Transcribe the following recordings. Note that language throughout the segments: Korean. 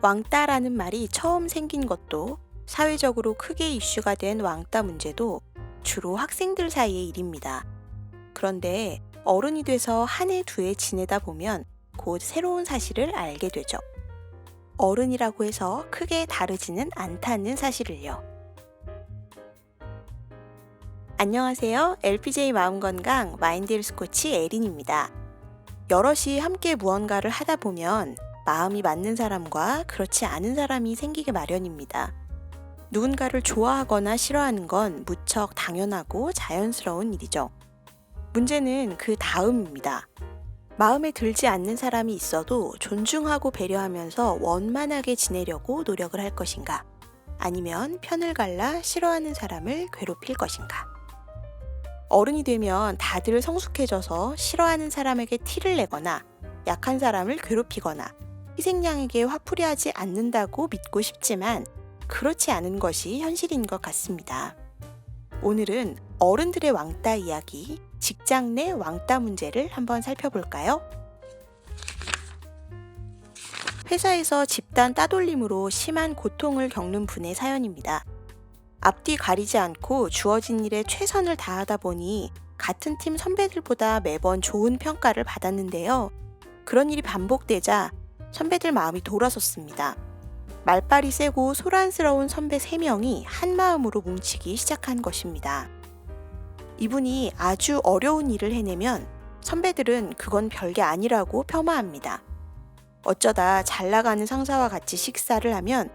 왕따라는 말이 처음 생긴 것도 사회적으로 크게 이슈가 된 왕따 문제도 주로 학생들 사이의 일입니다. 그런데 어른이 돼서 한 해 두 해 지내다 보면 곧 새로운 사실을 알게 되죠. 어른이라고 해서 크게 다르지는 않다는 사실을요. 안녕하세요. LPJ 마음건강 마인드헬스 코치 에린입니다. 여럿이 함께 무언가를 하다 보면 마음이 맞는 사람과 그렇지 않은 사람이 생기게 마련입니다. 누군가를 좋아하거나 싫어하는 건 무척 당연하고 자연스러운 일이죠. 문제는 그 다음입니다. 마음에 들지 않는 사람이 있어도 존중하고 배려하면서 원만하게 지내려고 노력을 할 것인가? 아니면 편을 갈라 싫어하는 사람을 괴롭힐 것인가? 어른이 되면 다들 성숙해져서 싫어하는 사람에게 티를 내거나 약한 사람을 괴롭히거나 희생양에게 화풀이하지 않는다고 믿고 싶지만 그렇지 않은 것이 현실인 것 같습니다. 오늘은 어른들의 왕따 이야기, 직장 내 왕따 문제를 한번 살펴볼까요? 회사에서 집단 따돌림으로 심한 고통을 겪는 분의 사연입니다. 앞뒤 가리지 않고 주어진 일에 최선을 다하다 보니 같은 팀 선배들보다 매번 좋은 평가를 받았는데요. 그런 일이 반복되자 선배들 마음이 돌아섰습니다. 말발이 세고 소란스러운 선배 3명이 한 마음으로 뭉치기 시작한 것입니다. 이분이 아주 어려운 일을 해내면 선배들은 그건 별게 아니라고 폄하합니다. 어쩌다 잘 나가는 상사와 같이 식사를 하면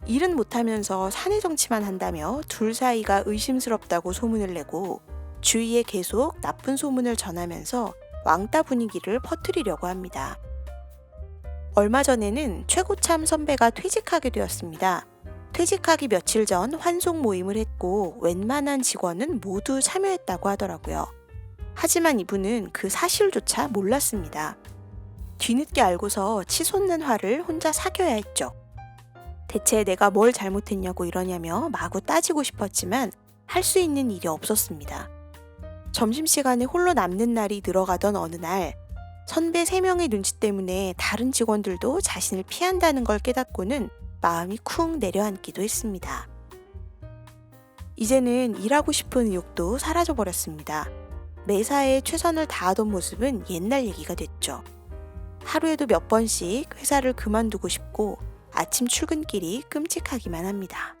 일은 못하면서 사내 정치만 한다며 둘 사이가 의심스럽다고 소문을 내고 주위에 계속 나쁜 소문을 전하면서 왕따 분위기를 퍼뜨리려고 합니다. 얼마 전에는 최고참 선배가 퇴직하게 되었습니다. 퇴직하기 며칠 전 환송 모임을 했고 웬만한 직원은 모두 참여했다고 하더라고요. 하지만 이분은 그 사실조차 몰랐습니다. 뒤늦게 알고서 치솟는 화를 혼자 사겨야 했죠. 대체 내가 뭘 잘못했냐고 이러냐며 마구 따지고 싶었지만 할 수 있는 일이 없었습니다. 점심시간에 홀로 남는 날이 늘어가던 어느 날 선배 3명의 눈치 때문에 다른 직원들도 자신을 피한다는 걸 깨닫고는 마음이 쿵 내려앉기도 했습니다. 이제는 일하고 싶은 의욕도 사라져버렸습니다. 매사에 최선을 다하던 모습은 옛날 얘기가 됐죠. 하루에도 몇 번씩 회사를 그만두고 싶고 아침 출근길이 끔찍하기만 합니다.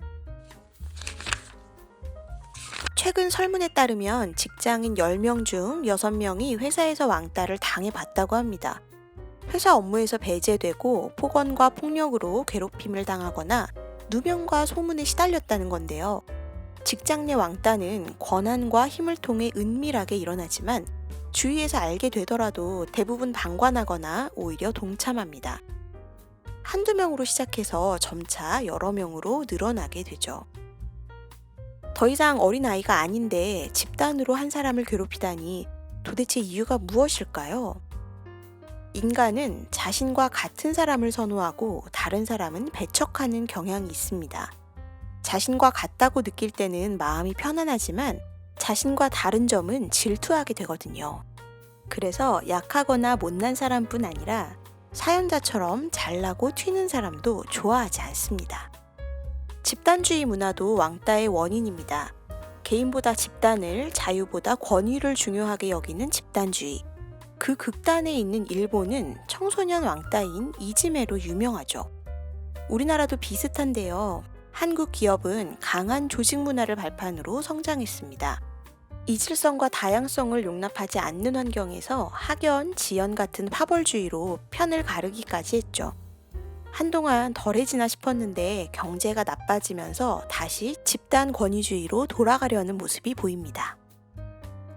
최근 설문에 따르면 직장인 10명 중 6명이 회사에서 왕따를 당해봤다고 합니다. 회사 업무에서 배제되고 폭언과 폭력으로 괴롭힘을 당하거나 누명과 소문에 시달렸다는 건데요. 직장 내 왕따는 권한과 힘을 통해 은밀하게 일어나지만 주위에서 알게 되더라도 대부분 방관하거나 오히려 동참합니다. 한두 명으로 시작해서 점차 여러 명으로 늘어나게 되죠. 더 이상 어린아이가 아닌데 집단으로 한 사람을 괴롭히다니 도대체 이유가 무엇일까요? 인간은 자신과 같은 사람을 선호하고 다른 사람은 배척하는 경향이 있습니다. 자신과 같다고 느낄 때는 마음이 편안하지만 자신과 다른 점은 질투하게 되거든요. 그래서 약하거나 못난 사람뿐 아니라 사연자처럼 잘나고 튀는 사람도 좋아하지 않습니다. 집단주의 문화도 왕따의 원인입니다. 개인보다 집단을, 자유보다 권위를 중요하게 여기는 집단주의. 그 극단에 있는 일본은 청소년 왕따인 이즈메로 유명하죠. 우리나라도 비슷한데요. 한국 기업은 강한 조직 문화를 발판으로 성장했습니다. 이질성과 다양성을 용납하지 않는 환경에서 학연, 지연 같은 파벌주의로 편을 가르기까지 했죠. 한동안 덜해지나 싶었는데 경제가 나빠지면서 다시 집단 권위주의로 돌아가려는 모습이 보입니다.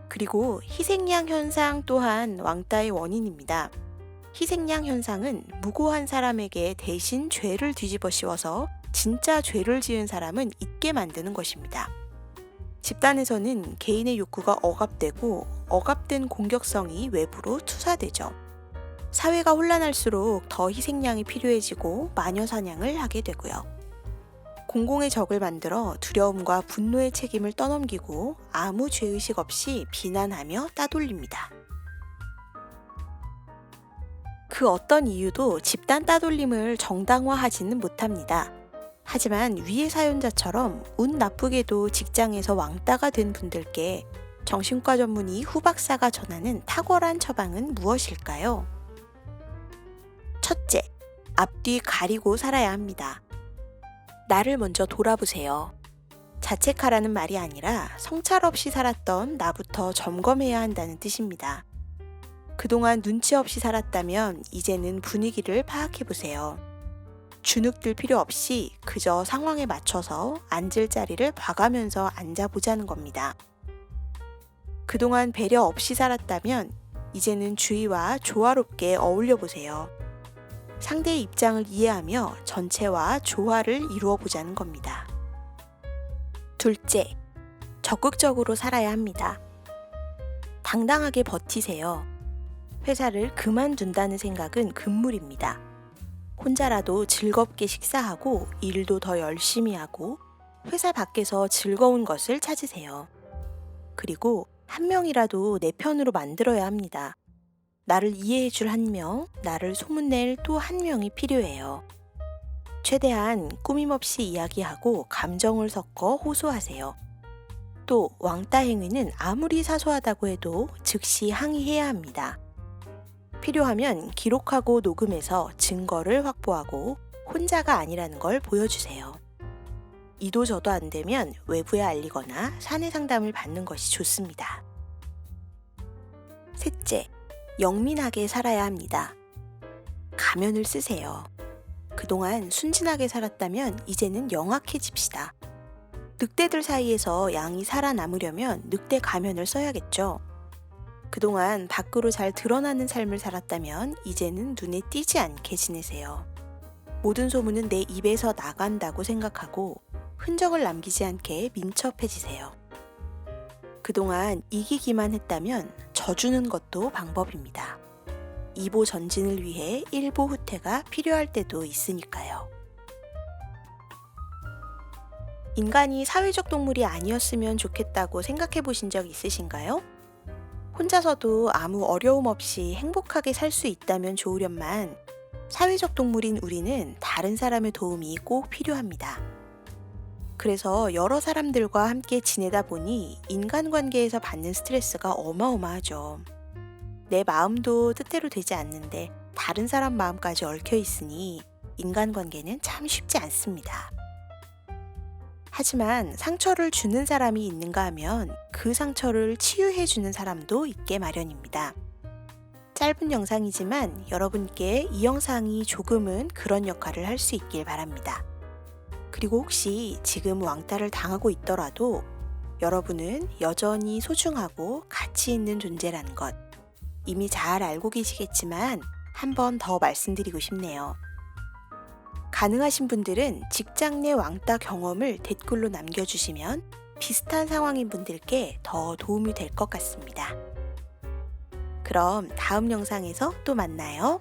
그리고 희생양 현상 또한 왕따의 원인입니다. 희생양 현상은 무고한 사람에게 대신 죄를 뒤집어 씌워서 진짜 죄를 지은 사람은 잊게 만드는 것입니다. 집단에서는 개인의 욕구가 억압되고 억압된 공격성이 외부로 투사되죠. 사회가 혼란할수록 더 희생양이 필요해지고 마녀 사냥을 하게 되고요. 공공의 적을 만들어 두려움과 분노의 책임을 떠넘기고 아무 죄의식 없이 비난하며 따돌립니다. 그 어떤 이유도 집단 따돌림을 정당화하지는 못합니다. 하지만 위의 사연자처럼 운 나쁘게도 직장에서 왕따가 된 분들께 정신과 전문의 후박사가 전하는 탁월한 처방은 무엇일까요? 첫째, 앞뒤 가리고 살아야 합니다. 나를 먼저 돌아보세요. 자책하라는 말이 아니라 성찰 없이 살았던 나부터 점검해야 한다는 뜻입니다. 그동안 눈치 없이 살았다면 이제는 분위기를 파악해보세요. 주눅들 필요 없이 그저 상황에 맞춰서 앉을 자리를 봐가면서 앉아보자는 겁니다. 그동안 배려 없이 살았다면 이제는 주위와 조화롭게 어울려 보세요. 상대의 입장을 이해하며 전체와 조화를 이루어 보자는 겁니다. 둘째, 적극적으로 살아야 합니다. 당당하게 버티세요. 회사를 그만둔다는 생각은 금물입니다. 혼자라도 즐겁게 식사하고 일도 더 열심히 하고 회사 밖에서 즐거운 것을 찾으세요. 그리고 한 명이라도 내 편으로 만들어야 합니다. 나를 이해해 줄 한 명, 나를 소문낼 또 한 명이 필요해요. 최대한 꾸밈없이 이야기하고 감정을 섞어 호소하세요. 또 왕따 행위는 아무리 사소하다고 해도 즉시 항의해야 합니다. 필요하면 기록하고 녹음해서 증거를 확보하고 혼자가 아니라는 걸 보여주세요. 이도 저도 안 되면 외부에 알리거나 사내 상담을 받는 것이 좋습니다. 셋째, 영민하게 살아야 합니다. 가면을 쓰세요. 그동안 순진하게 살았다면 이제는 영악해집시다. 늑대들 사이에서 양이 살아남으려면 늑대 가면을 써야겠죠. 그동안 밖으로 잘 드러나는 삶을 살았다면 이제는 눈에 띄지 않게 지내세요. 모든 소문은 내 입에서 나간다고 생각하고 흔적을 남기지 않게 민첩해지세요. 그동안 이기기만 했다면 져주는 것도 방법입니다. 이보 전진을 위해 일보 후퇴가 필요할 때도 있으니까요. 인간이 사회적 동물이 아니었으면 좋겠다고 생각해 보신 적 있으신가요? 혼자서도 아무 어려움 없이 행복하게 살 수 있다면 좋으련만 사회적 동물인 우리는 다른 사람의 도움이 꼭 필요합니다. 그래서 여러 사람들과 함께 지내다 보니 인간관계에서 받는 스트레스가 어마어마하죠. 내 마음도 뜻대로 되지 않는데 다른 사람 마음까지 얽혀 있으니 인간관계는 참 쉽지 않습니다. 하지만 상처를 주는 사람이 있는가 하면 그 상처를 치유해주는 사람도 있게 마련입니다. 짧은 영상이지만 여러분께 이 영상이 조금은 그런 역할을 할 수 있길 바랍니다. 그리고 혹시 지금 왕따를 당하고 있더라도 여러분은 여전히 소중하고 가치 있는 존재라는 것 이미 잘 알고 계시겠지만 한 번 더 말씀드리고 싶네요. 가능하신 분들은 직장 내 왕따 경험을 댓글로 남겨주시면 비슷한 상황인 분들께 더 도움이 될 것 같습니다. 그럼 다음 영상에서 또 만나요.